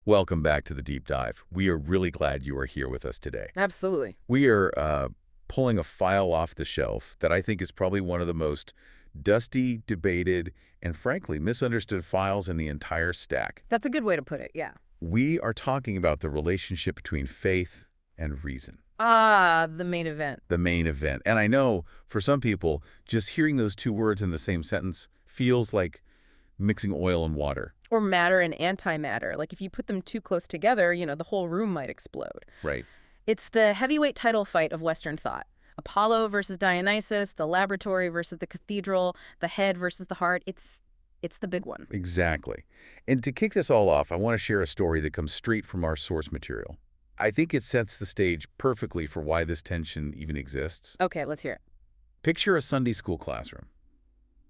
Welcome back to the Deep Dive. We are really glad you are here with us today. Absolutely. We are pulling a file off the shelf that I think is probably one of the most dusty, debated, and frankly misunderstood files in the entire stack. That's a good way to put it, yeah. We are talking about the relationship between faith and reason. Ah, the main event. The main event. And I know for some people, just hearing those two words in the same sentence feels like mixing oil and water. Or matter and antimatter. Like if you put them too close together, the whole room might explode. Right. It's the heavyweight title fight of Western thought. Apollo versus Dionysus, the laboratory versus the cathedral, the head versus the heart. It's the big one. Exactly. And to kick this all off, I want to share a story that comes straight from our source material. I think it sets the stage perfectly for why this tension even exists. Okay, let's hear it. Picture a Sunday school classroom.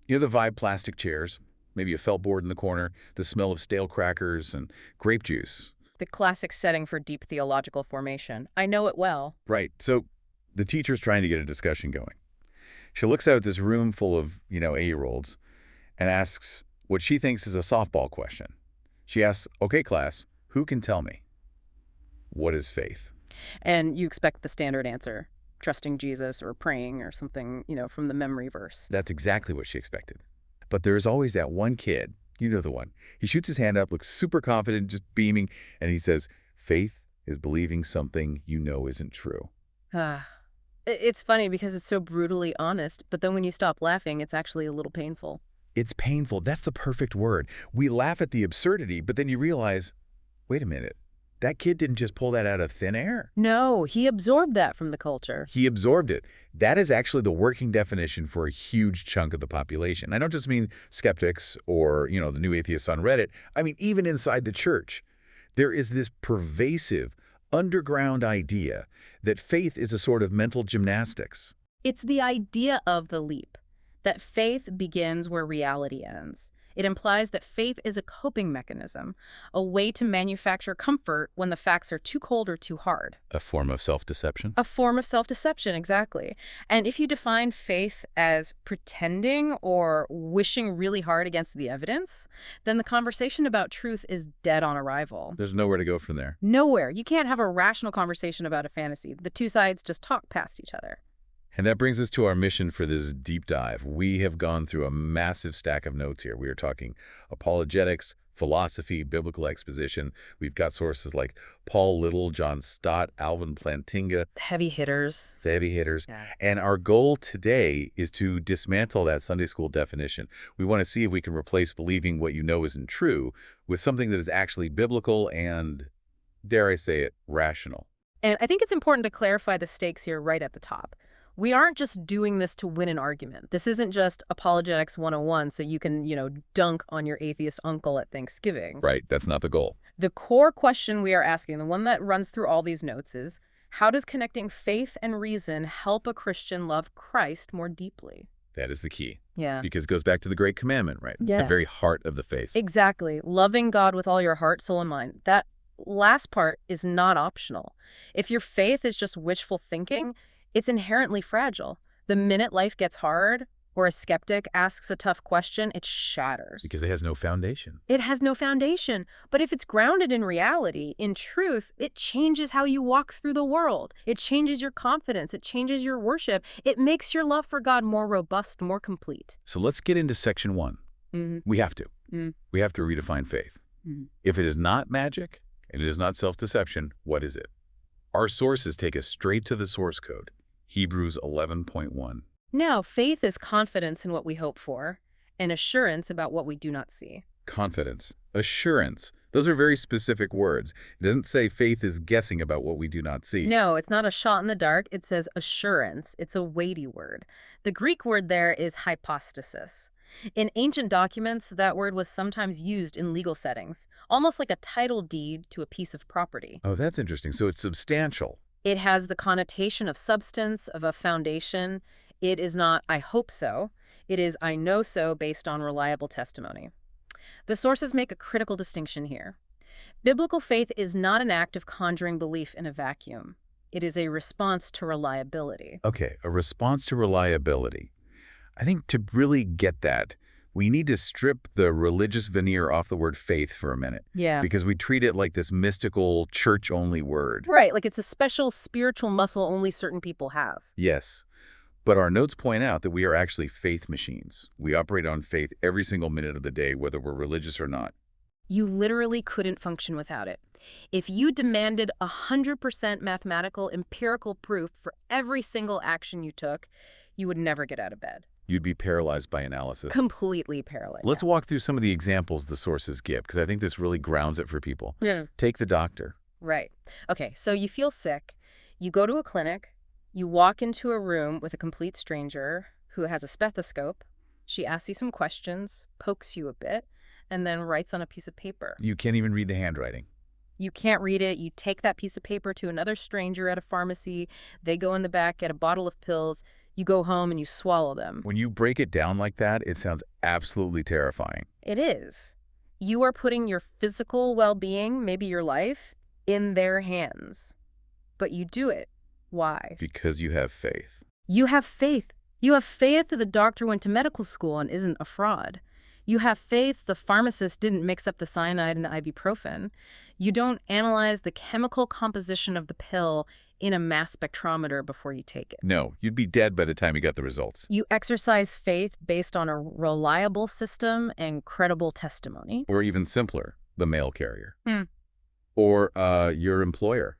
You know the vibe plastic chairs, maybe a felt board in the corner, the smell of stale crackers and grape juice. The classic setting for deep theological formation. I know it well. Right. So the teacher's trying to get a discussion going. She looks out at this room full of, 8-year-olds and asks what she thinks is a softball question. She asks, okay, class, who can tell me? What is faith? And you expect the standard answer, trusting Jesus or praying or something, from the memory verse. That's exactly what she expected. But there's always that one kid, you know the one. He shoots his hand up, looks super confident, just beaming, and he says, faith is believing something you know isn't true. It's funny because it's so brutally honest, but then when you stop laughing, it's actually a little painful. It's painful. That's the perfect word. We laugh at the absurdity, but then you realize, wait a minute, that kid didn't just pull that out of thin air. No, he absorbed that from the culture. He absorbed it. That is actually the working definition for a huge chunk of the population. I don't just mean skeptics or, the new atheists on Reddit. I mean, even inside the church, there is this pervasive, underground idea that faith is a sort of mental gymnastics. It's the idea of the leap, that faith begins where reality ends. It implies that faith is a coping mechanism, a way to manufacture comfort when the facts are too cold or too hard. A form of self-deception? A form of self-deception, exactly. And if you define faith as pretending or wishing really hard against the evidence, then the conversation about truth is dead on arrival. There's nowhere to go from there. Nowhere. You can't have a rational conversation about a fantasy. The two sides just talk past each other. And that brings us to our mission for this deep dive. We have gone through a massive stack of notes here. We are talking apologetics, philosophy, biblical exposition. We've got sources like Paul Little, John Stott, Alvin Plantinga. Heavy hitters. The heavy hitters. Yeah. And our goal today is to dismantle that Sunday school definition. We want to see if we can replace believing what you know isn't true with something that is actually biblical and, dare I say it, rational. And I think it's important to clarify the stakes here right at the top. We aren't just doing this to win an argument. This isn't just Apologetics 101 so you can, dunk on your atheist uncle at Thanksgiving. Right, that's not the goal. The core question we are asking, the one that runs through all these notes is, how does connecting faith and reason help a Christian love Christ more deeply? That is the key. Yeah. Because it goes back to the great commandment, right? Yeah. The very heart of the faith. Exactly. Loving God with all your heart, soul, and mind. That last part is not optional. If your faith is just wishful thinking, it's inherently fragile. The minute life gets hard or a skeptic asks a tough question, it shatters. Because it has no foundation. It has no foundation. But if it's grounded in reality, in truth, it changes how you walk through the world. It changes your confidence. It changes your worship. It makes your love for God more robust, more complete. So let's get into section 1. We have to. We have to redefine faith. If it is not magic and it is not self-deception, what is it? Our sources take us straight to the source code, Hebrews 11.1. Now, faith is confidence in what we hope for and assurance about what we do not see. Confidence, assurance. Those are very specific words. It doesn't say faith is guessing about what we do not see. No, it's not a shot in the dark. It says assurance. It's a weighty word. The Greek word there is hypostasis. In ancient documents, that word was sometimes used in legal settings, almost like a title deed to a piece of property. Oh, that's interesting. So it's substantial. It has the connotation of substance, of a foundation. It is not, I hope so. It is, I know so, based on reliable testimony. The sources make a critical distinction here. Biblical faith is not an act of conjuring belief in a vacuum. It is a response to reliability. Okay, a response to reliability. I think to really get that, We need to strip the religious veneer off the word faith for a minute, Yeah. because we treat it like this mystical, church-only word. Right, like it's a special spiritual muscle only certain people have. Yes, but our notes point out that we are actually faith machines. We operate on faith every single minute of the day, whether we're religious or not. You literally couldn't function without it. If you demanded 100% mathematical, empirical proof for every single action you took, you would never get out of bed. You'd be paralyzed by analysis. Completely paralyzed. Let's walk through some of the examples the sources give, because I think this really grounds it for people. Yeah. Take the doctor. Right. Okay, so you feel sick, you go to a clinic, you walk into a room with a complete stranger who has a stethoscope, she asks you some questions, pokes you a bit, and then writes on a piece of paper. You can't even read the handwriting. You can't read it, you take that piece of paper to another stranger at a pharmacy, they go in the back, get a bottle of pills, you go home and you swallow them. When you break it down like that, it sounds absolutely terrifying. It is. You are putting your physical well-being, maybe your life, in their hands. But you do it. Why? Because you have faith. You have faith. You have faith that the doctor went to medical school and isn't a fraud. You have faith the pharmacist didn't mix up the cyanide and the ibuprofen. You don't analyze the chemical composition of the pill in a mass spectrometer before you take it. No, you'd be dead by the time you got the results. You exercise faith based on a reliable system and credible testimony. Or even simpler, the mail carrier. Hmm. Or your employer.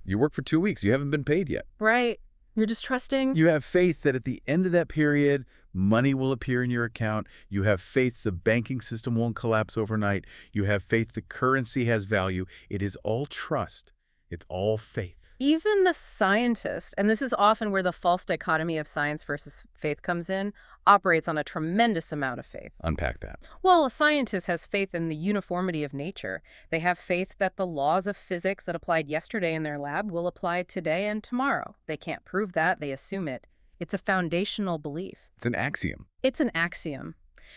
You work for 2 weeks. You haven't been paid yet. Right. You're just trusting. You have faith that at the end of that period, money will appear in your account. You have faith the banking system won't collapse overnight. You have faith the currency has value. It is all trust. It's all faith. Even the scientist, and this is often where the false dichotomy of science versus faith comes in, operates on a tremendous amount of faith. Unpack that. Well, a scientist has faith in the uniformity of nature. They have faith that the laws of physics that applied yesterday in their lab will apply today and tomorrow. They can't prove that, they assume it. It's a foundational belief. It's an axiom. It's an axiom.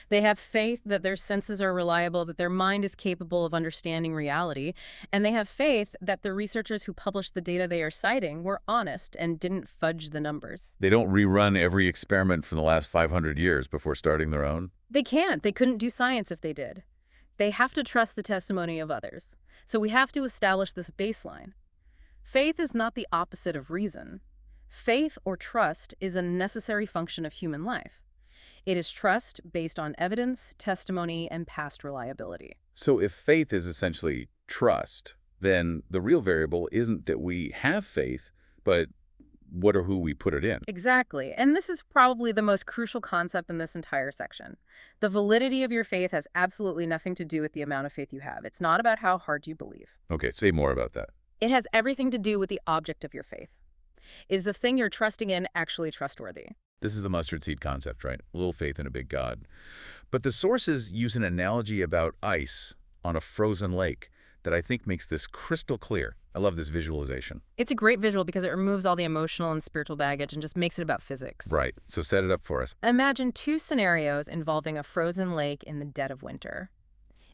They have faith that their senses are reliable, that their mind is capable of understanding reality, and they have faith that the researchers who published the data they are citing were honest and didn't fudge the numbers. They don't rerun every experiment from the last 500 years before starting their own. They can't. They couldn't do science if they did. They have to trust the testimony of others. So we have to establish this baseline. Faith is not the opposite of reason. Faith or trust is a necessary function of human life. It is trust based on evidence, testimony, and past reliability. So if faith is essentially trust, then the real variable isn't that we have faith, but what or who we put it in. Exactly. And this is probably the most crucial concept in this entire section. The validity of your faith has absolutely nothing to do with the amount of faith you have. It's not about how hard you believe. Okay, say more about that. It has everything to do with the object of your faith. Is the thing you're trusting in actually trustworthy? This is the mustard seed concept, right? A little faith in a big God. But the sources use an analogy about ice on a frozen lake that I think makes this crystal clear. I love this visualization. It's a great visual because it removes all the emotional and spiritual baggage and just makes it about physics. Right. So set it up for us. Imagine two scenarios involving a frozen lake in the dead of winter.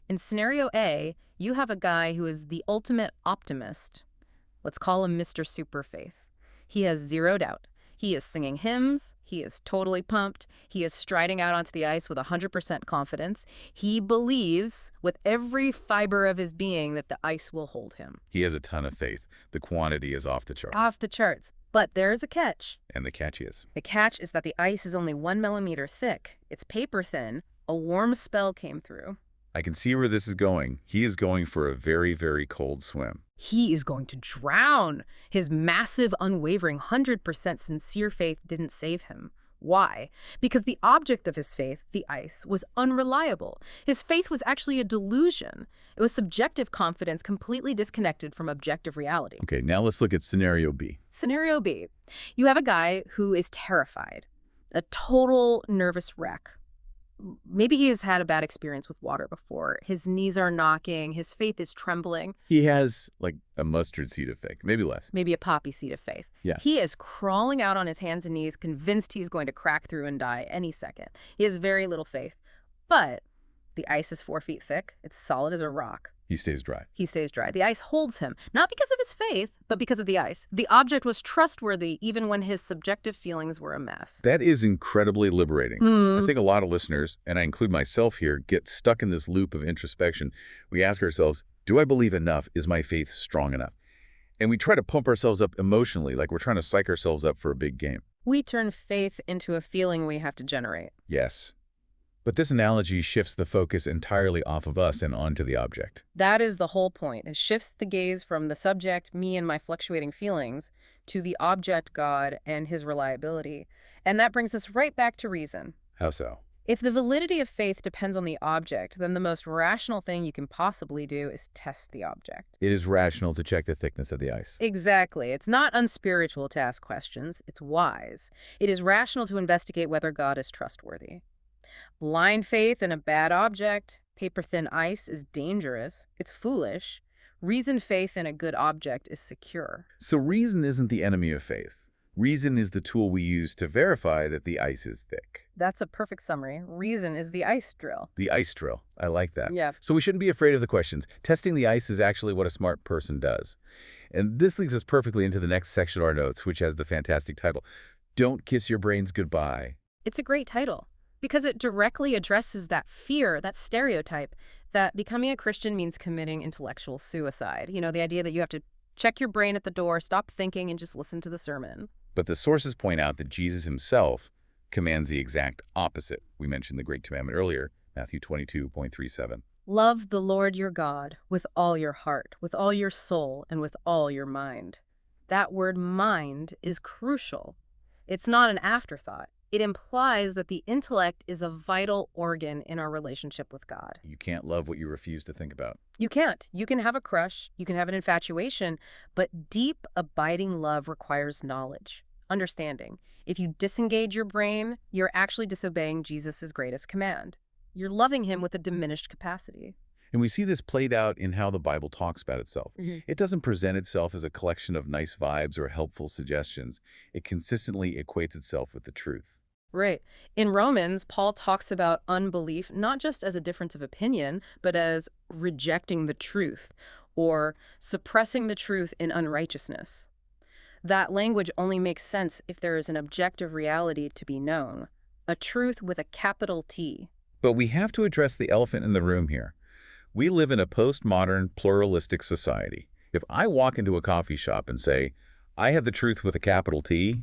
In scenario A, you have a guy who is the ultimate optimist. Let's call him Mr. Superfaith. He has zero doubt. He is singing hymns, he is totally pumped, he is striding out onto the ice with 100% confidence. He believes with every fiber of his being that the ice will hold him. He has a ton of faith. The quantity is off the chart. Off the charts. But there's a catch. And the catch is? The catch is that the ice is only 1 millimeter thick. It's paper thin. A warm spell came through. I can see where this is going. He is going for a very, very cold swim. He is going to drown. His massive, unwavering, 100% sincere faith didn't save him. Why? Because the object of his faith, the ice, was unreliable. His faith was actually a delusion. It was subjective confidence completely disconnected from objective reality. Okay, now let's look at scenario B. Scenario B. You have a guy who is terrified, a total nervous wreck. Maybe he has had a bad experience with water before. His knees are knocking. His faith is trembling. He has, like, a mustard seed of faith, maybe less. Maybe a poppy seed of faith. Yeah. He is crawling out on his hands and knees, convinced he's going to crack through and die any second. He has very little faith. But the ice is 4 feet thick. It's solid as a rock. He stays dry. He stays dry. The ice holds him, not because of his faith, but because of the ice. The object was trustworthy even when his subjective feelings were a mess. That is incredibly liberating. I think a lot of listeners, and I include myself here, get stuck in this loop of introspection. We ask ourselves, do I believe enough? Is my faith strong enough? And we try to pump ourselves up emotionally, like we're trying to psych ourselves up for a big game. We turn faith into a feeling we have to generate. Yes. But this analogy shifts the focus entirely off of us and onto the object. That is the whole point. It shifts the gaze from the subject, me and my fluctuating feelings, to the object, God, and his reliability. And that brings us right back to reason. How so? If the validity of faith depends on the object, then the most rational thing you can possibly do is test the object. It is rational to check the thickness of the ice. Exactly. It's not unspiritual to ask questions. It's wise. It is rational to investigate whether God is trustworthy. Blind faith in a bad object, paper-thin ice, is dangerous. It's foolish. Reasoned faith in a good object is secure. So reason isn't the enemy of faith. Reason is the tool we use to verify that the ice is thick. That's a perfect summary. Reason is the ice drill. The ice drill. I like that. Yeah. So we shouldn't be afraid of the questions. Testing the ice is actually what a smart person does. And this leads us perfectly into the next section of our notes, which has the fantastic title, Don't Kiss Your Brains Goodbye. It's a great title because it directly addresses that fear, that stereotype, that becoming a Christian means committing intellectual suicide. You know, the idea that you have to check your brain at the door, stop thinking, and just listen to the sermon. But the sources point out that Jesus himself commands the exact opposite. We mentioned the Great Commandment earlier, Matthew 22:37. Love the Lord your God with all your heart, with all your soul, and with all your mind. That word mind is crucial. It's not an afterthought. It implies that the intellect is a vital organ in our relationship with God. You can't love what you refuse to think about. You can't. You can have a crush, you can have an infatuation, but deep, abiding love requires knowledge, understanding. If you disengage your brain, you're actually disobeying Jesus' greatest command. You're loving him with a diminished capacity. And we see this played out in how the Bible talks about itself. It doesn't present itself as a collection of nice vibes or helpful suggestions. It consistently equates itself with the truth. Right. In Romans, Paul talks about unbelief not just as a difference of opinion, but as rejecting the truth or suppressing the truth in unrighteousness. That language only makes sense if there is an objective reality to be known, a truth with a capital T. But we have to address the elephant in the room here. We live in a postmodern, pluralistic society. If I walk into a coffee shop and say, I have the truth with a capital T,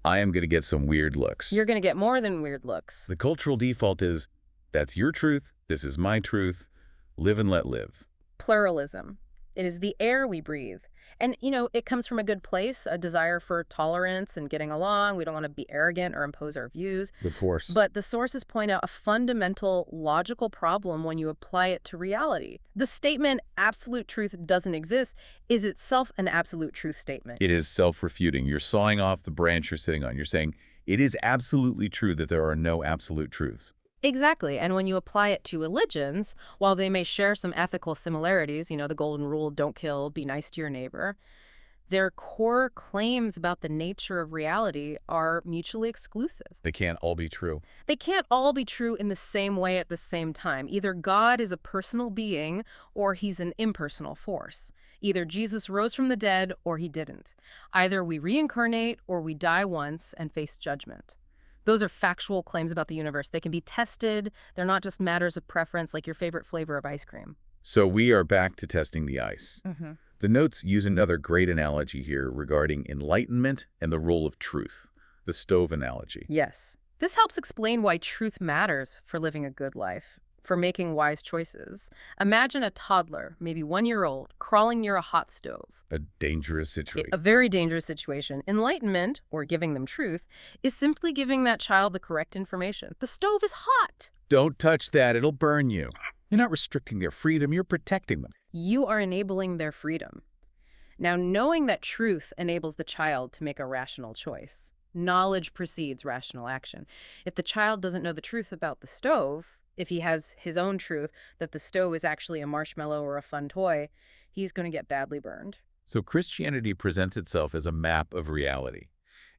I am going to get some weird looks. You're going to get more than weird looks. The cultural default is, that's your truth, this is my truth, live and let live. Pluralism. It is the air we breathe. And, you know, it comes from a good place, a desire for tolerance and getting along. We don't want to be arrogant or impose our views. Of course. But the sources point out a fundamental logical problem when you apply it to reality. The statement, absolute truth doesn't exist, is itself an absolute truth statement. It is self-refuting. You're sawing off the branch you're sitting on. You're saying, it is absolutely true that there are no absolute truths. Exactly. And when you apply it to religions, while they may share some ethical similarities, you know, the golden rule, don't kill, be nice to your neighbor, their core claims about the nature of reality are mutually exclusive. They can't all be true. They can't all be true in the same way at the same time. Either God is a personal being or he's an impersonal force. Either Jesus rose from the dead or he didn't. Either we reincarnate or we die once and face judgment. Those are factual claims about the universe. They can be tested. They're not just matters of preference like your favorite flavor of ice cream. So we are back to testing the ice. The notes use another great analogy here regarding enlightenment and the role of truth, the stove analogy. Yes. This helps explain why truth matters for living a good life, for making wise choices. Imagine a toddler, maybe 1 year old, crawling near a hot stove. A dangerous situation. A very dangerous situation. Enlightenment, or giving them truth, is simply giving that child the correct information. The stove is hot. Don't touch that. It'll burn you. You're not restricting their freedom. You're protecting them. You are enabling their freedom. Now, knowing that truth enables the child to make a rational choice. Knowledge precedes rational action. If the child doesn't know the truth about the stove, if he has his own truth that the stove is actually a marshmallow or a fun toy, he's going to get badly burned. So Christianity presents itself as a map of reality.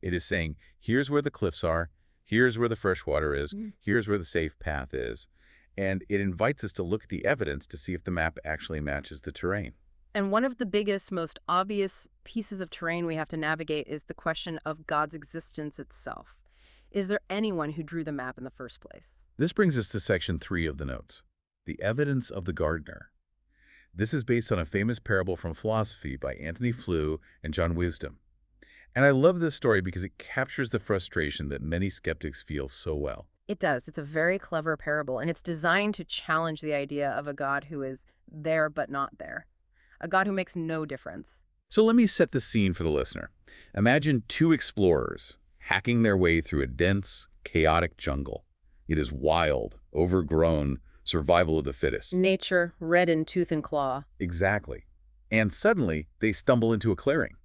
It is saying, here's where the cliffs are, here's where the fresh water is, here's where the safe path is. and it invites us to look at the evidence to see if the map actually matches the terrain. And one of the biggest, most obvious pieces of terrain we have to navigate is the question of God's existence itself. Is there anyone who drew the map in the first place? This brings us to section 3 of the notes, the evidence of the gardener. This is based on a famous parable from philosophy by Anthony Flew and John Wisdom. And I love this story because it captures the frustration that many skeptics feel so well. It does. It's a very clever parable, and it's designed to challenge the idea of a God who is there but not there. A God who makes no difference. So let me set the scene for the listener. Imagine two explorers hacking their way through a dense, chaotic jungle. It is wild, overgrown, survival of the fittest. Nature, red in tooth and claw. Exactly. And suddenly, they stumble into a clearing.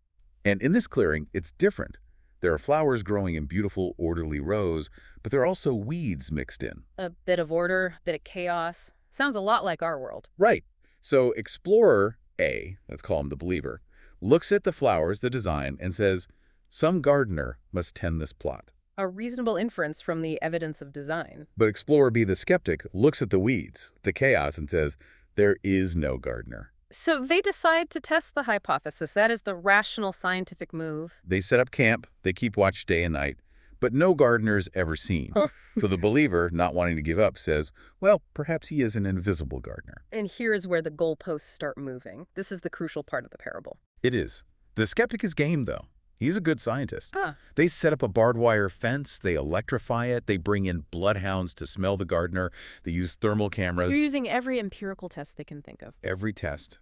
And in this clearing, it's different. There are flowers growing in beautiful, orderly rows, but there are also weeds mixed in. A bit of order, a bit of chaos. Sounds a lot like our world. Right. So Explorer A, let's call him the believer, looks at the flowers, the design, and says, some gardener must tend this plot. A reasonable inference from the evidence of design. But Explorer B, the skeptic, looks at the weeds, the chaos, and says, there is no gardener. So they decide to test the hypothesis. That is the rational scientific move. They set up camp, they keep watch day and night, but no gardener is ever seen. So the believer, not wanting to give up, says, well, perhaps he is an invisible gardener. And here is where the goalposts start moving. This is the crucial part of the parable. It is. The skeptic is game, though. He's a good scientist. Ah. They set up a barbed wire fence, they electrify it, they bring in bloodhounds to smell the gardener, they use thermal cameras. You're using every empirical test they can think of. Every test.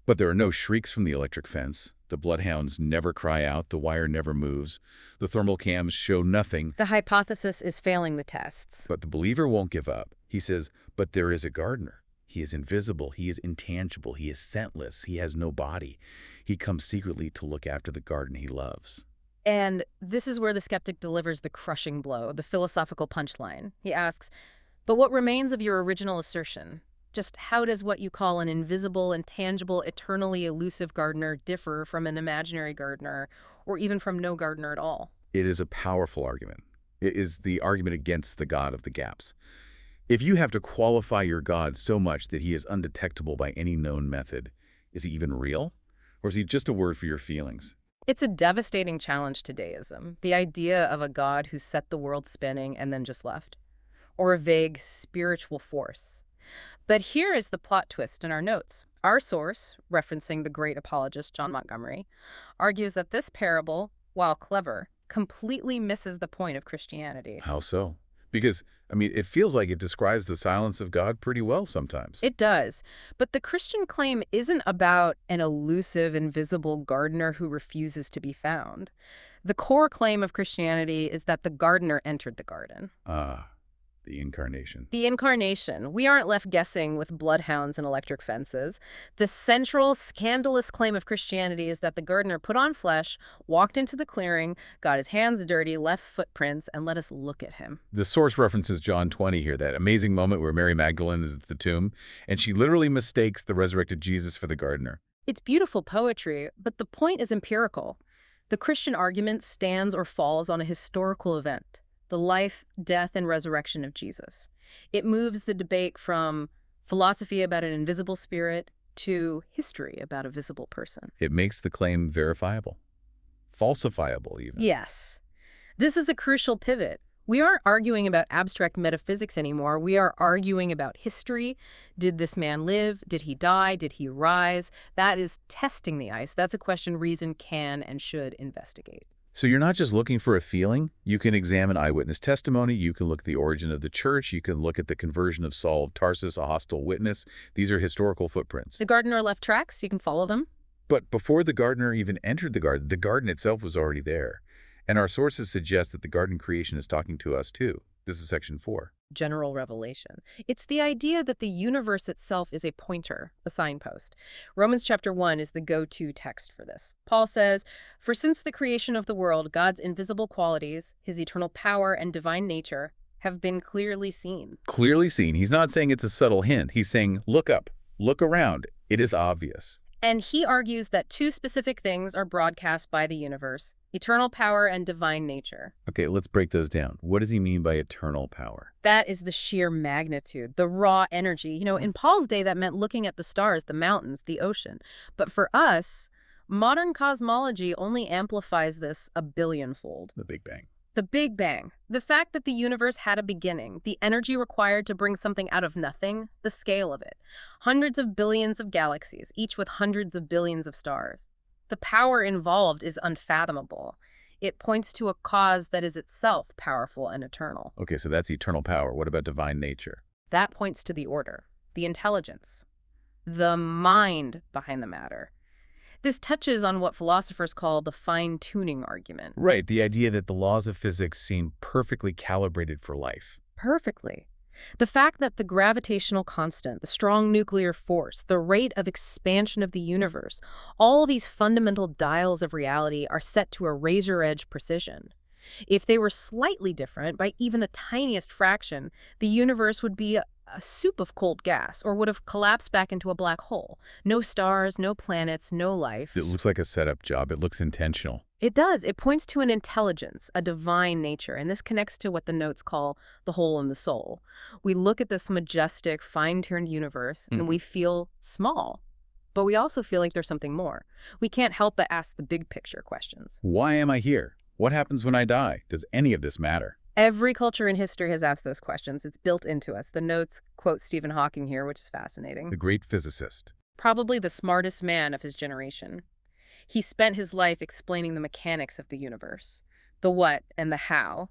But there are no shrieks from the electric fence. The bloodhounds never cry out, the wire never moves. The thermal cams show nothing. The hypothesis is failing the tests. But the believer won't give up. He says, but there is a gardener. He is invisible, he is intangible, he is scentless, he has no body. He comes secretly to look after the garden he loves. And this is where the skeptic delivers the crushing blow, the philosophical punchline. He asks, but what remains of your original assertion? Just how does what you call an invisible, intangible, eternally elusive gardener differ from an imaginary gardener, or even from no gardener at all? It is a powerful argument. It is the argument against the God of the gaps. If you have to qualify your God so much that he is undetectable by any known method, is he even real? Or is he just a word for your feelings? It's a devastating challenge to deism, the idea of a God who set the world spinning and then just left, or a vague spiritual force. But here is the plot twist in our notes. Our source, referencing the great apologist John Montgomery, argues that this parable, while clever, completely misses the point of Christianity. How so? Because, it feels like it describes the silence of God pretty well sometimes. It does. But the Christian claim isn't about an elusive, invisible gardener who refuses to be found. The core claim of Christianity is that the gardener entered the garden. Ah, the incarnation. The incarnation. We aren't left guessing with bloodhounds and electric fences. The central, scandalous claim of Christianity is that the gardener put on flesh, walked into the clearing, got his hands dirty, left footprints, and let us look at him. The source references John 20 here, that amazing moment where Mary Magdalene is at the tomb, and she literally mistakes the resurrected Jesus for the gardener. It's beautiful poetry, but the point is empirical. The Christian argument stands or falls on a historical event. The life, death, and resurrection of Jesus. It moves the debate from philosophy about an invisible spirit to history about a visible person. It makes the claim verifiable, falsifiable even. Yes. This is a crucial pivot. We aren't arguing about abstract metaphysics anymore. We are arguing about history. Did this man live? Did he die? Did he rise? That is testing the ice. That's a question reason can and should investigate. So you're not just looking for a feeling. You can examine eyewitness testimony. You can look at the origin of the church. You can look at the conversion of Saul of Tarsus, a hostile witness. These are historical footprints. The gardener left tracks. You can follow them. But before the gardener even entered the garden itself was already there. And our sources suggest that the garden creation is talking to us too. This is section 4. General revelation. It's the idea that the universe itself is a pointer, a signpost. Romans chapter 1 is the go-to text for this. Paul says, "For since the creation of the world, God's invisible qualities, his eternal power and divine nature, have been clearly seen." Clearly seen. He's not saying it's a subtle hint. He's saying, look up, look around. It is obvious. And he argues that two specific things are broadcast by the universe: Eternal power and divine nature. Okay, let's break those down. What does he mean by eternal power? That is the sheer magnitude, the raw energy. In Paul's day, that meant looking at the stars, the mountains, the ocean. But for us, modern cosmology only amplifies this a billionfold. The Big Bang. The Big Bang. The fact that the universe had a beginning, the energy required to bring something out of nothing, the scale of it. Hundreds of billions of galaxies, each with hundreds of billions of stars. The power involved is unfathomable. It points to a cause that is itself powerful and eternal. Okay, so that's eternal power. What about divine nature? That points to the order, the intelligence, the mind behind the matter. This touches on what philosophers call the fine-tuning argument. Right, the idea that the laws of physics seem perfectly calibrated for life. Perfectly. The fact that the gravitational constant, the strong nuclear force, the rate of expansion of the universe, all these fundamental dials of reality are set to a razor-edge precision. If they were slightly different by even the tiniest fraction, the universe would be a soup of cold gas or would have collapsed back into a black hole. No stars, no planets, no life. It looks like a setup job. It looks intentional. It does. It points to an intelligence, a divine nature, and this connects to what the notes call the whole and the soul. We look at this majestic, fine-tuned universe, and we feel small, but we also feel like there's something more. We can't help but ask the big picture questions. Why am I here? What happens when I die? Does any of this matter? Every culture in history has asked those questions. It's built into us. The notes quote Stephen Hawking here, which is fascinating. The great physicist. Probably the smartest man of his generation. He spent his life explaining the mechanics of the universe, the what and the how.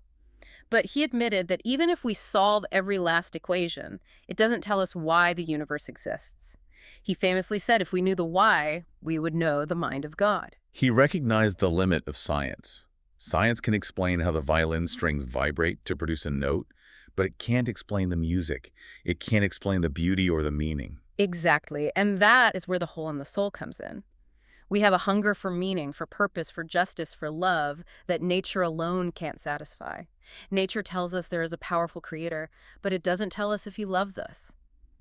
But he admitted that even if we solve every last equation, it doesn't tell us why the universe exists. He famously said if we knew the why, we would know the mind of God. He recognized the limit of science. Science can explain how the violin strings vibrate to produce a note, but it can't explain the music. It can't explain the beauty or the meaning. Exactly, and that is where the whole and the soul comes in. We have a hunger for meaning, for purpose, for justice, for love that nature alone can't satisfy. Nature tells us there is a powerful creator, but it doesn't tell us if he loves us.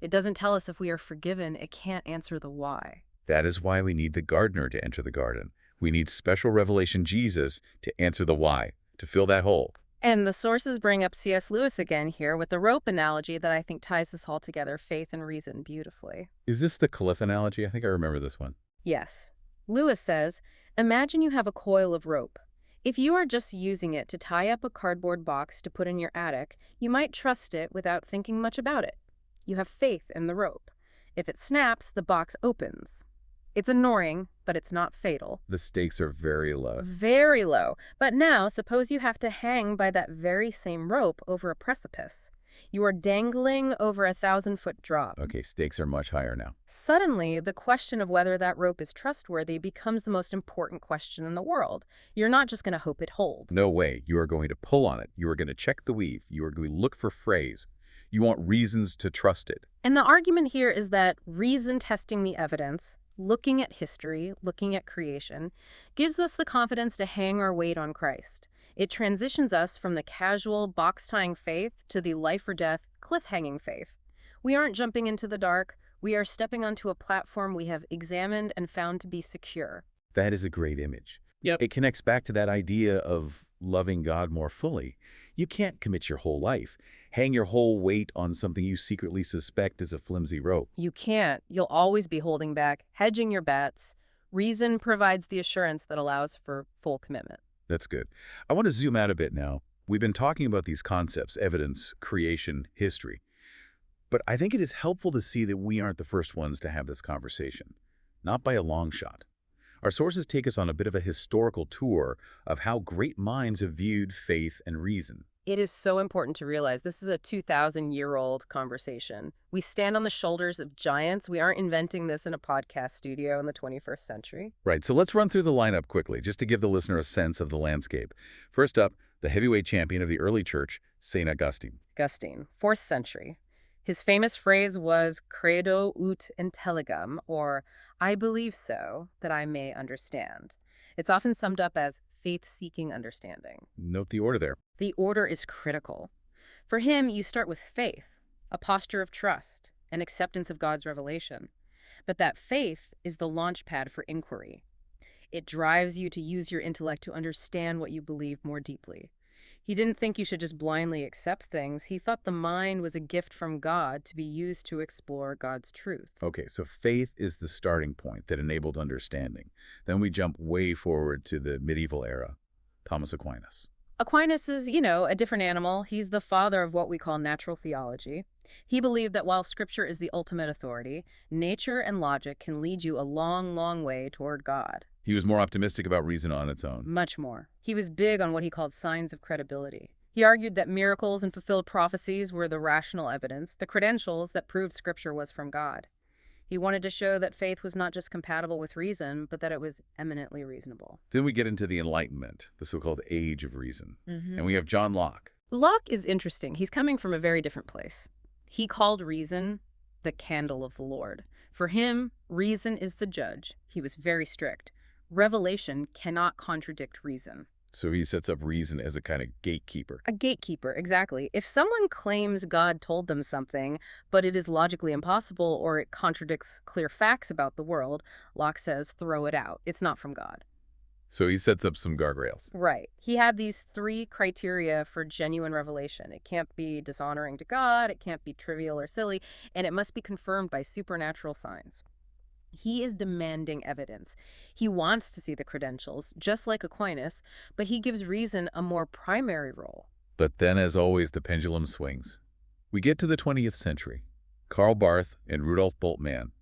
It doesn't tell us if we are forgiven. It can't answer the why. That is why we need the gardener to enter the garden. We need special revelation Jesus to answer the why, to fill that hole. And the sources bring up C.S. Lewis again here with the rope analogy that I think ties this all together, faith and reason, beautifully. Is this the cliff analogy? I think I remember this one. Yes. Lewis says, imagine you have a coil of rope. If you are just using it to tie up a cardboard box to put in your attic, you might trust it without thinking much about it. You have faith in the rope. If it snaps, the box opens. It's annoying, but it's not fatal. The stakes are very low. Very low. But now, suppose you have to hang by that very same rope over a precipice. You are dangling over a 1,000-foot drop. Okay, stakes are much higher now. Suddenly, the question of whether that rope is trustworthy becomes the most important question in the world. You're not just going to hope it holds. No way. You are going to pull on it. You are going to check the weave. You are going to look for frays. You want reasons to trust it. And the argument here is that reason testing the evidence, looking at history, looking at creation, gives us the confidence to hang our weight on Christ. It transitions us from the casual, box-tying faith to the life-or-death, cliff-hanging faith. We aren't jumping into the dark. We are stepping onto a platform we have examined and found to be secure. That is a great image. Yep. It connects back to that idea of loving God more fully. You can't commit your whole life, hang your whole weight on something you secretly suspect is a flimsy rope. You can't. You'll always be holding back, hedging your bets. Reason provides the assurance that allows for full commitment. That's good. I want to zoom out a bit now. We've been talking about these concepts, evidence, creation, history. But I think it is helpful to see that we aren't the first ones to have this conversation. Not by a long shot. Our sources take us on a bit of a historical tour of how great minds have viewed faith and reason. It is so important to realize this is a 2,000-year-old conversation. We stand on the shoulders of giants. We aren't inventing this in a podcast studio in the 21st century. Right, so let's run through the lineup quickly, just to give the listener a sense of the landscape. First up, the heavyweight champion of the early church, St. Augustine. Augustine, 4th century. His famous phrase was credo ut intelligam, or I believe so, that I may understand. It's often summed up as faith-seeking understanding. Note the order there. The order is critical. For him, you start with faith, a posture of trust, an acceptance of God's revelation. But that faith is the launch pad for inquiry. It drives you to use your intellect to understand what you believe more deeply. He didn't think you should just blindly accept things. He thought the mind was a gift from God to be used to explore God's truth. Okay, so faith is the starting point that enabled understanding. Then we jump way forward to the medieval era. Thomas Aquinas. Aquinas is, a different animal. He's the father of what we call natural theology. He believed that while Scripture is the ultimate authority, nature and logic can lead you a long, long way toward God. He was more optimistic about reason on its own. Much more. He was big on what he called signs of credibility. He argued that miracles and fulfilled prophecies were the rational evidence, the credentials that proved Scripture was from God. He wanted to show that faith was not just compatible with reason, but that it was eminently reasonable. Then we get into the Enlightenment, the so-called Age of Reason. And we have John Locke. Locke is interesting. He's coming from a very different place. He called reason the candle of the Lord. For him, reason is the judge. He was very strict. Revelation cannot contradict reason. So he sets up reason as a kind of gatekeeper. A gatekeeper, exactly. If someone claims God told them something, but it is logically impossible or it contradicts clear facts about the world, Locke says, throw it out. It's not from God. So he sets up some guardrails. Right. He had these 3 criteria for genuine revelation. It can't be dishonoring to God, it can't be trivial or silly, and it must be confirmed by supernatural signs. He is demanding evidence. He wants to see the credentials, just like Aquinas, but he gives reason a more primary role. But then, as always, the pendulum swings. We get to the 20th century. Karl Barth and Rudolf Bultmann.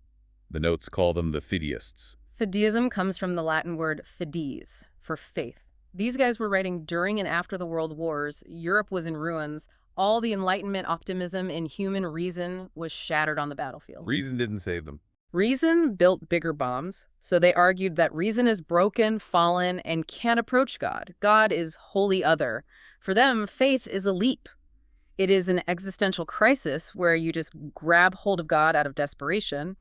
The notes call them the fideists. Fideism comes from the Latin word fides, for faith. These guys were writing during and after the World Wars. Europe was in ruins. All the Enlightenment optimism in human reason was shattered on the battlefield. Reason didn't save them. Reason built bigger bombs, so they argued that reason is broken, fallen, and can't approach God. God is wholly other. For them, faith is a leap. It is an existential crisis where you just grab hold of God out of desperation.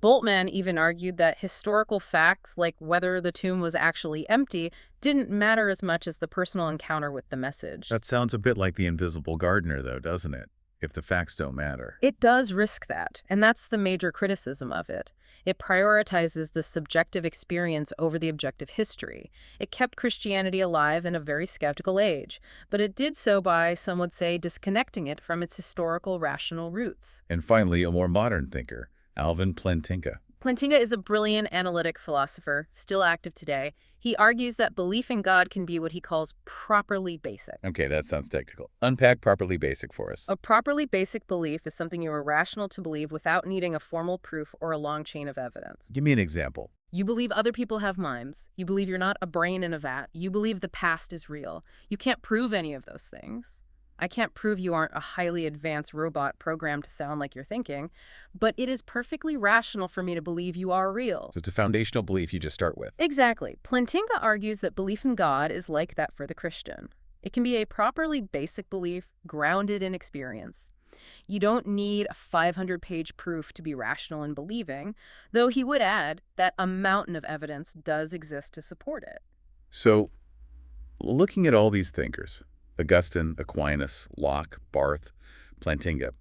Bultmann even argued that historical facts, like whether the tomb was actually empty, didn't matter as much as the personal encounter with the message. That sounds a bit like the invisible gardener, though, doesn't it? If the facts don't matter. It does risk that, and that's the major criticism of it. It prioritizes the subjective experience over the objective history. It kept Christianity alive in a very skeptical age, but it did so by, some would say, disconnecting it from its historical rational roots. And finally, a more modern thinker, Alvin Plantinga. Plantinga is a brilliant analytic philosopher, still active today. He argues that belief in God can be what he calls properly basic. Okay, that sounds technical. Unpack properly basic for us. A properly basic belief is something you are rational to believe without needing a formal proof or a long chain of evidence. Give me an example. You believe other people have minds. You believe you're not a brain in a vat. You believe the past is real. You can't prove any of those things. I can't prove you aren't a highly advanced robot programmed to sound like you're thinking, but it is perfectly rational for me to believe you are real. So it's a foundational belief you just start with. Exactly. Plantinga argues that belief in God is like that for the Christian. It can be a properly basic belief grounded in experience. You don't need a 500-page proof to be rational in believing, though he would add that a mountain of evidence does exist to support it. So, looking at all these thinkers, Augustine, Aquinas, Locke, Barth, Plantinga,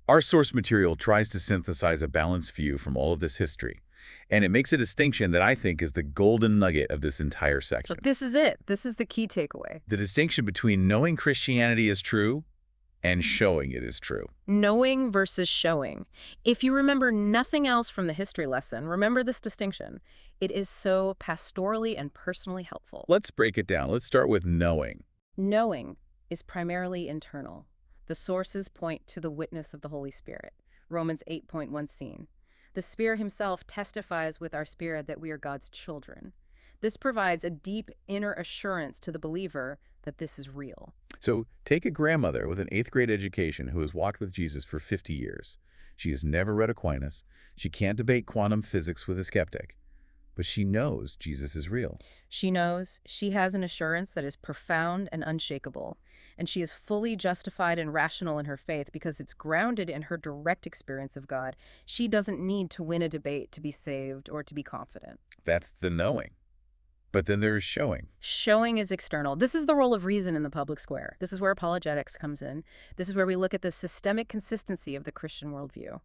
our source material tries to synthesize a balanced view from all of this history, and it makes a distinction that I think is the golden nugget of this entire section. But this is it. This is the key takeaway. The distinction between knowing Christianity is true and showing it is true. Knowing versus showing. If you remember nothing else from the history lesson, remember this distinction. It is so pastorally and personally helpful. Let's break it down. Let's start with knowing. Knowing is primarily internal. The sources point to the witness of the Holy Spirit. Romans 8.1 scene. The Spirit himself testifies with our spirit that we are God's children. This provides a deep inner assurance to the believer that this is real. So take a grandmother with an 8th grade education who has walked with Jesus for 50 years. She has never read Aquinas. She can't debate quantum physics with a skeptic. But she knows Jesus is real. She knows she has an assurance that is profound and unshakable, and she is fully justified and rational in her faith because it's grounded in her direct experience of God. She doesn't need to win a debate to be saved or to be confident. That's the knowing. But then there's showing. Showing is external. This is the role of reason in the public square. This is where apologetics comes in. This is where we look at the systemic consistency of the Christian worldview.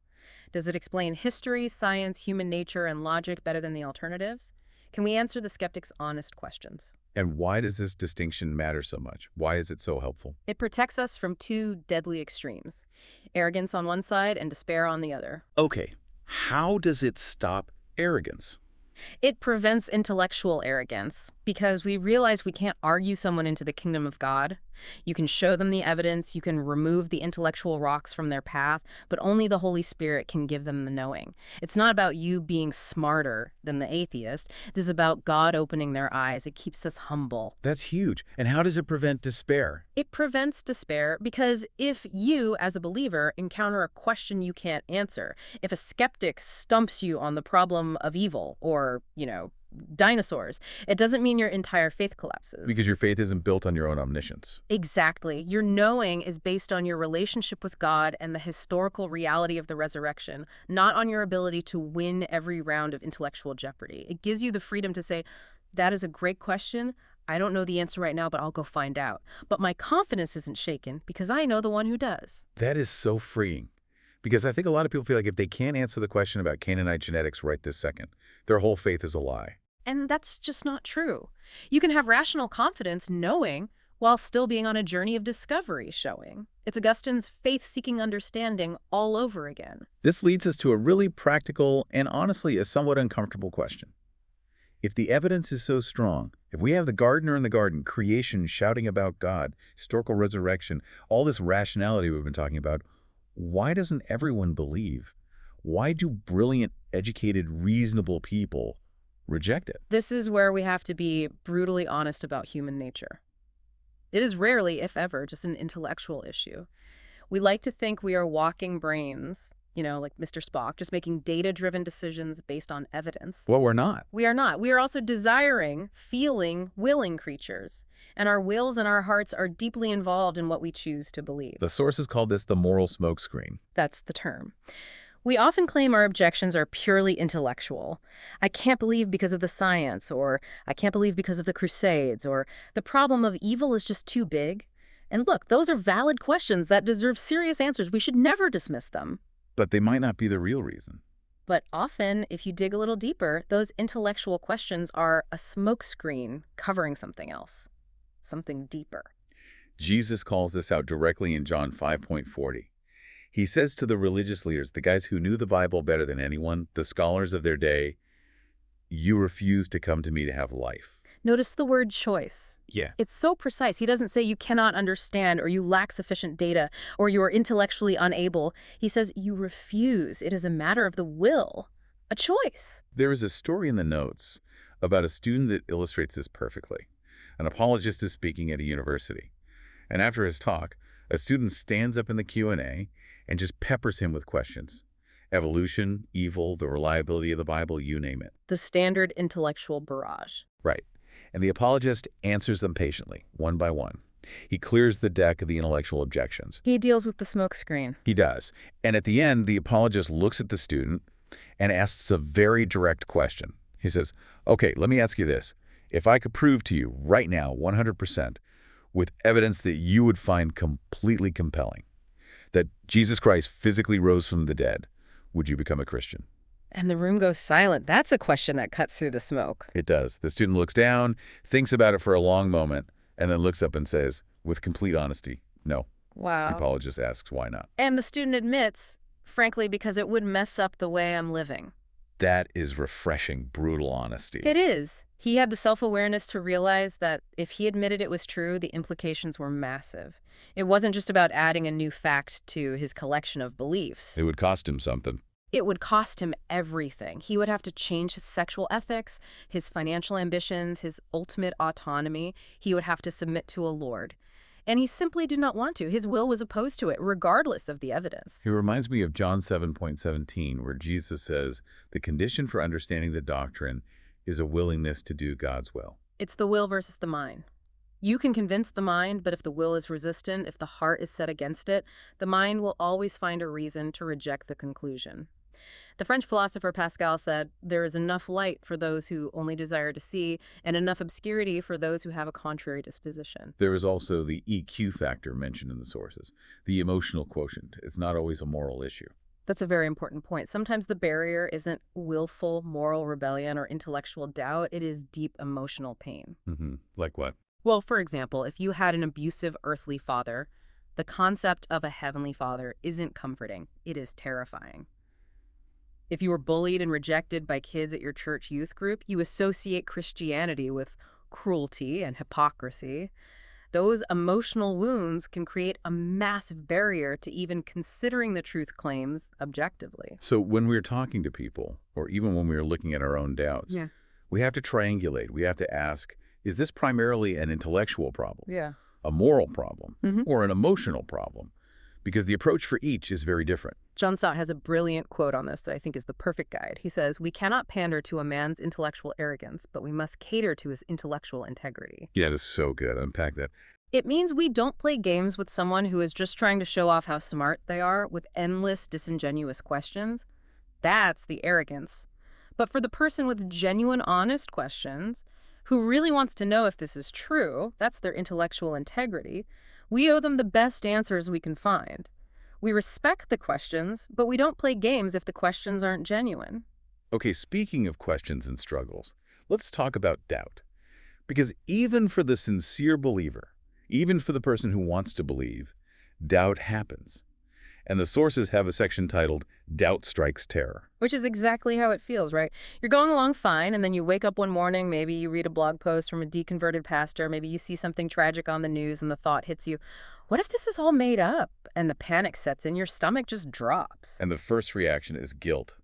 Does it explain history, science, human nature, and logic better than the alternatives? Can we answer the skeptic's honest questions? And why does this distinction matter so much? Why is it so helpful? It protects us from two deadly extremes, arrogance on one side and despair on the other. Okay, how does it stop arrogance? It prevents intellectual arrogance because we realize we can't argue someone into the kingdom of God. You can show them the evidence, you can remove the intellectual rocks from their path, but only the Holy Spirit can give them the knowing. It's not about you being smarter than the atheist. This is about God opening their eyes. It keeps us humble. That's huge. And how does it prevent despair? It prevents despair because if you, as a believer, encounter a question you can't answer, if a skeptic stumps you on the problem of evil or, dinosaurs, it doesn't mean your entire faith collapses. Because your faith isn't built on your own omniscience. Exactly. Your knowing is based on your relationship with God and the historical reality of the resurrection, not on your ability to win every round of intellectual jeopardy. It gives you the freedom to say, that is a great question. I don't know the answer right now, but I'll go find out. But my confidence isn't shaken because I know the one who does. That is so freeing. Because I think a lot of people feel like if they can't answer the question about Canaanite genetics right this second, their whole faith is a lie. And that's just not true. You can have rational confidence knowing while still being on a journey of discovery showing. It's Augustine's faith-seeking understanding all over again. This leads us to a really practical and honestly a somewhat uncomfortable question. If the evidence is so strong, if we have the gardener in the garden, creation shouting about God, historical resurrection, all this rationality we've been talking about, why doesn't everyone believe? Why do brilliant, educated, reasonable people reject it? This is where we have to be brutally honest about human nature. It is rarely, if ever, just an intellectual issue. We like to think we are walking brains, like Mr. Spock, just making data-driven decisions based on evidence. Well, we're not. We are not. We are also desiring, feeling, willing creatures. And our wills and our hearts are deeply involved in what we choose to believe. The sources call this the moral smokescreen. That's the term. We often claim our objections are purely intellectual. I can't believe because of the science, or I can't believe because of the Crusades, or the problem of evil is just too big. And look, those are valid questions that deserve serious answers. We should never dismiss them. But they might not be the real reason. But often, if you dig a little deeper, those intellectual questions are a smokescreen covering something else, something deeper. Jesus calls this out directly in John 5:40. He says to the religious leaders, the guys who knew the Bible better than anyone, the scholars of their day, you refuse to come to me to have life. Notice the word choice. Yeah. It's so precise. He doesn't say you cannot understand or you lack sufficient data or you are intellectually unable. He says you refuse. It is a matter of the will, a choice. There is a story in the notes about a student that illustrates this perfectly. An apologist is speaking at a university. And after his talk, a student stands up in the Q&A and just peppers him with questions. Evolution, evil, the reliability of the Bible, you name it. The standard intellectual barrage. Right. And the apologist answers them patiently, one by one. He clears the deck of the intellectual objections. He deals with the smokescreen. He does. And at the end, the apologist looks at the student and asks a very direct question. He says, okay, let me ask you this. If I could prove to you right now, 100%, with evidence that you would find completely compelling, that Jesus Christ physically rose from the dead, would you become a Christian? And the room goes silent. That's a question that cuts through the smoke. It does. The student looks down, thinks about it for a long moment, and then looks up and says, with complete honesty, no. Wow. The apologist asks, why not? And the student admits, frankly, because it would mess up the way I'm living. That is refreshing, brutal honesty. It is. He had the self-awareness to realize that if he admitted it was true, the implications were massive. It wasn't just about adding a new fact to his collection of beliefs. It would cost him something. It would cost him everything. He would have to change his sexual ethics, his financial ambitions, his ultimate autonomy. He would have to submit to a lord. And he simply did not want to. His will was opposed to it, regardless of the evidence. It reminds me of John 7:17, where Jesus says, the condition for understanding the doctrine is a willingness to do God's will. It's the will versus the mind. You can convince the mind, but if the will is resistant, if the heart is set against it, the mind will always find a reason to reject the conclusion. The French philosopher Pascal said, there is enough light for those who only desire to see, and enough obscurity for those who have a contrary disposition. There is also the EQ factor mentioned in the sources, the emotional quotient. It's not always a moral issue. That's a very important point. Sometimes the barrier isn't willful moral rebellion or intellectual doubt, it is deep emotional pain. Like what? Well, for example, if you had an abusive earthly father, the concept of a heavenly father isn't comforting, it is terrifying. If you were bullied and rejected by kids at your church youth group, you associate Christianity with cruelty and hypocrisy. Those emotional wounds can create a massive barrier to even considering the truth claims objectively. So when we're talking to people, or even when we're looking at our own doubts, Yeah. we have to triangulate. We have to ask, is this primarily an intellectual problem, Yeah. a moral problem, hmm or an emotional problem? Because the approach for each is very different. John Stott has a brilliant quote on this that I think is the perfect guide. He says, "We cannot pander to a man's intellectual arrogance, but we must cater to his intellectual integrity." Yeah, that is so good. Unpack that. It means we don't play games with someone who is just trying to show off how smart they are with endless, disingenuous questions. That's the arrogance. But for the person with genuine, honest questions, who really wants to know if this is true, that's their intellectual integrity, we owe them the best answers we can find. We respect the questions, but we don't play games if the questions aren't genuine. Okay, speaking of questions and struggles, let's talk about doubt. Because even for the sincere believer, even for the person who wants to believe, doubt happens. And the sources have a section titled, Doubt Strikes Terror. Which is exactly how it feels, right? You're going along fine, and then you wake up one morning, maybe you read a blog post from a deconverted pastor, maybe you see something tragic on the news, and the thought hits you, what if this is all made up? And the panic sets in, your stomach just drops. And the first reaction is guilt.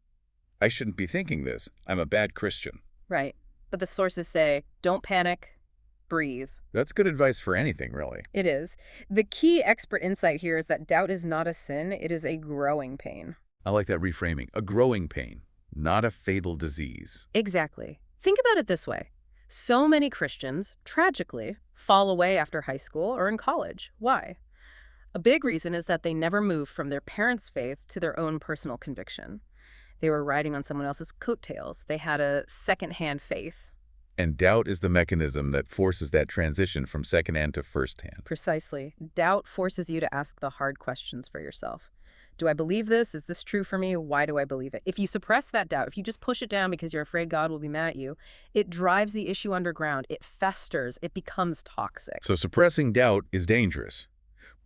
I shouldn't be thinking this. I'm a bad Christian. Right. But the sources say, don't panic, breathe. That's good advice for anything, really. It is. The key expert insight here is that doubt is not a sin, it is a growing pain. I like that reframing. A growing pain, not a fatal disease. Exactly. Think about it this way. So many Christians, tragically, fall away after high school or in college. Why? A big reason is that they never moved from their parents' faith to their own personal conviction. They were riding on someone else's coattails. They had a second-hand faith. And doubt is the mechanism that forces that transition from secondhand to firsthand. Precisely. Doubt forces you to ask the hard questions for yourself. Do I believe this? Is this true for me? Why do I believe it? If you suppress that doubt, if you just push it down because you're afraid God will be mad at you, it drives the issue underground. It festers. It becomes toxic. So suppressing doubt is dangerous,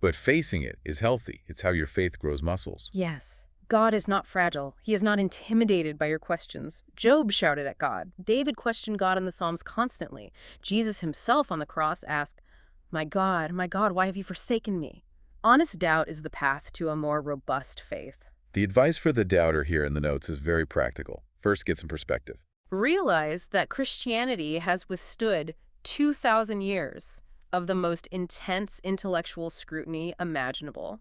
but facing it is healthy. It's how your faith grows muscles. Yes. God is not fragile. He is not intimidated by your questions. Job shouted at God. David questioned God in the Psalms constantly. Jesus himself on the cross asked, my God, why have you forsaken me?" Honest doubt is the path to a more robust faith. The advice for the doubter here in the notes is very practical. First, get some perspective. Realize that Christianity has withstood 2,000 years of the most intense intellectual scrutiny imaginable.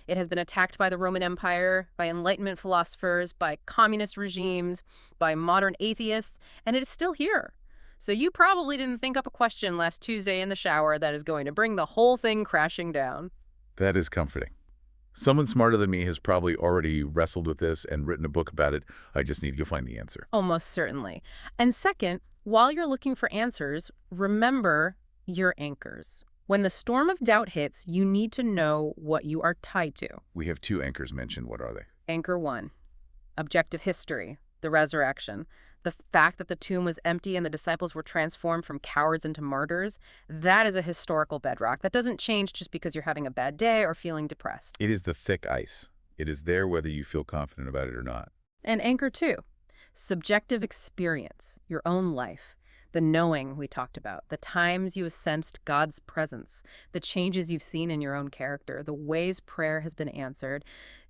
It has been attacked by the Roman Empire, by Enlightenment philosophers, by communist regimes, by modern atheists, and it is still here. So you probably didn't think up a question last Tuesday in the shower that is going to bring the whole thing crashing down. That is comforting. Someone smarter than me has probably already wrestled with this and written a book about it. I just need to go find the answer. Almost certainly. And second, while you're looking for answers, remember your anchors. When the storm of doubt hits, you need to know what you are tied to. We have two anchors mentioned. What are they? Anchor 1, objective history, the resurrection. The fact that the tomb was empty and the disciples were transformed from cowards into martyrs, that is a historical bedrock. That doesn't change just because you're having a bad day or feeling depressed. It is the thick ice. It is there whether you feel confident about it or not. And anchor 2, subjective experience, your own life. The knowing we talked about, the times you have sensed God's presence, the changes you've seen in your own character, the ways prayer has been answered.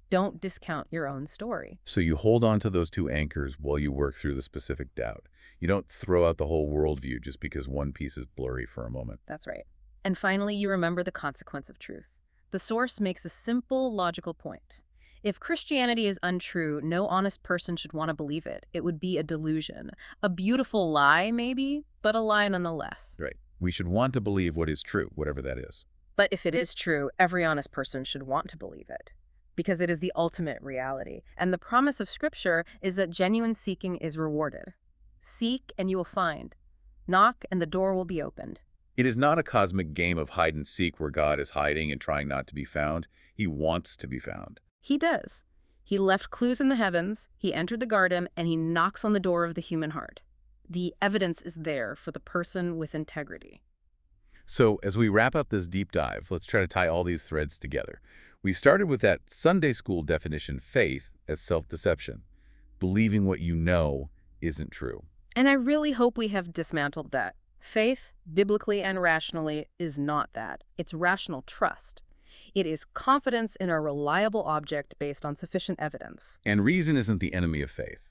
Don't discount your own story. So you hold on to those two anchors while you work through the specific doubt. You don't throw out the whole worldview just because one piece is blurry for a moment. That's right. And finally, you remember the consequence of truth. The source makes a simple, logical point. If Christianity is untrue, no honest person should want to believe it. It would be a delusion. A beautiful lie, maybe, but a lie nonetheless. Right. We should want to believe what is true, whatever that is. But if it is true, every honest person should want to believe it, because it is the ultimate reality. And the promise of Scripture is that genuine seeking is rewarded. Seek and you will find. Knock and the door will be opened. It is not a cosmic game of hide and seek where God is hiding and trying not to be found. He wants to be found. He does. He left clues in the heavens, he entered the garden, and he knocks on the door of the human heart. The evidence is there for the person with integrity. So as we wrap up this deep dive, let's try to tie all these threads together. We started with that Sunday school definition, faith, as self-deception. Believing what you know isn't true. And I really hope we have dismantled that. Faith, biblically and rationally, is not that. It's rational trust. It is confidence in a reliable object based on sufficient evidence. And reason isn't the enemy of faith.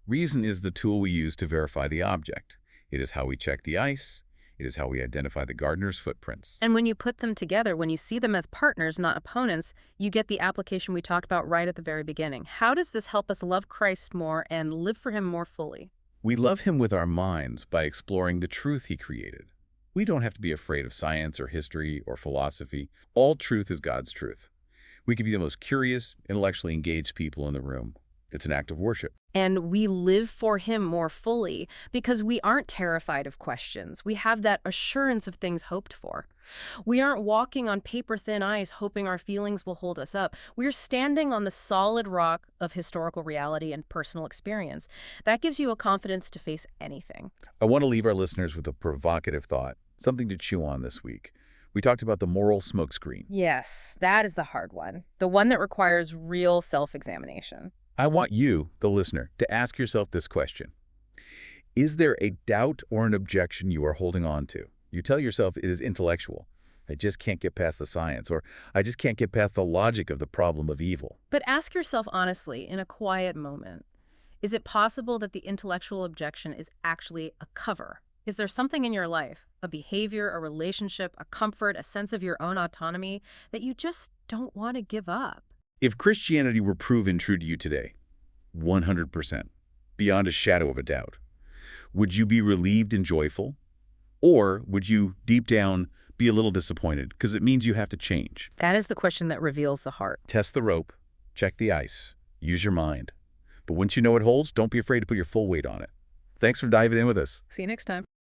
Reason is the tool we use to verify the object. It is how we check the ice. It is how we identify the gardener's footprints. And when you put them together, when you see them as partners, not opponents, you get the application we talked about right at the very beginning. How does this help us love Christ more and live for him more fully? We love him with our minds by exploring the truth he created. We don't have to be afraid of science or history or philosophy. All truth is God's truth. We can be the most curious, intellectually engaged people in the room. It's an act of worship. And we live for him more fully because we aren't terrified of questions. We have that assurance of things hoped for. We aren't walking on paper-thin ice hoping our feelings will hold us up. We're standing on the solid rock of historical reality and personal experience. That gives you a confidence to face anything. I want to leave our listeners with a provocative thought, something to chew on this week. We talked about the moral smokescreen. Yes, that is the hard one. The one that requires real self-examination. I want you, the listener, to ask yourself this question. Is there a doubt or an objection you are holding on to? You tell yourself it is intellectual. I just can't get past the science, or I just can't get past the logic of the problem of evil. But ask yourself honestly, in a quiet moment, is it possible that the intellectual objection is actually a cover? Is there something in your life, a behavior, a relationship, a comfort, a sense of your own autonomy that you just don't want to give up? If Christianity were proven true to you today, 100%, beyond a shadow of a doubt, would you be relieved and joyful? Or would you, deep down, be a little disappointed because it means you have to change? That is the question that reveals the heart. Test the rope, check the ice, use your mind. But once you know it holds, don't be afraid to put your full weight on it. Thanks for diving in with us. See you next time.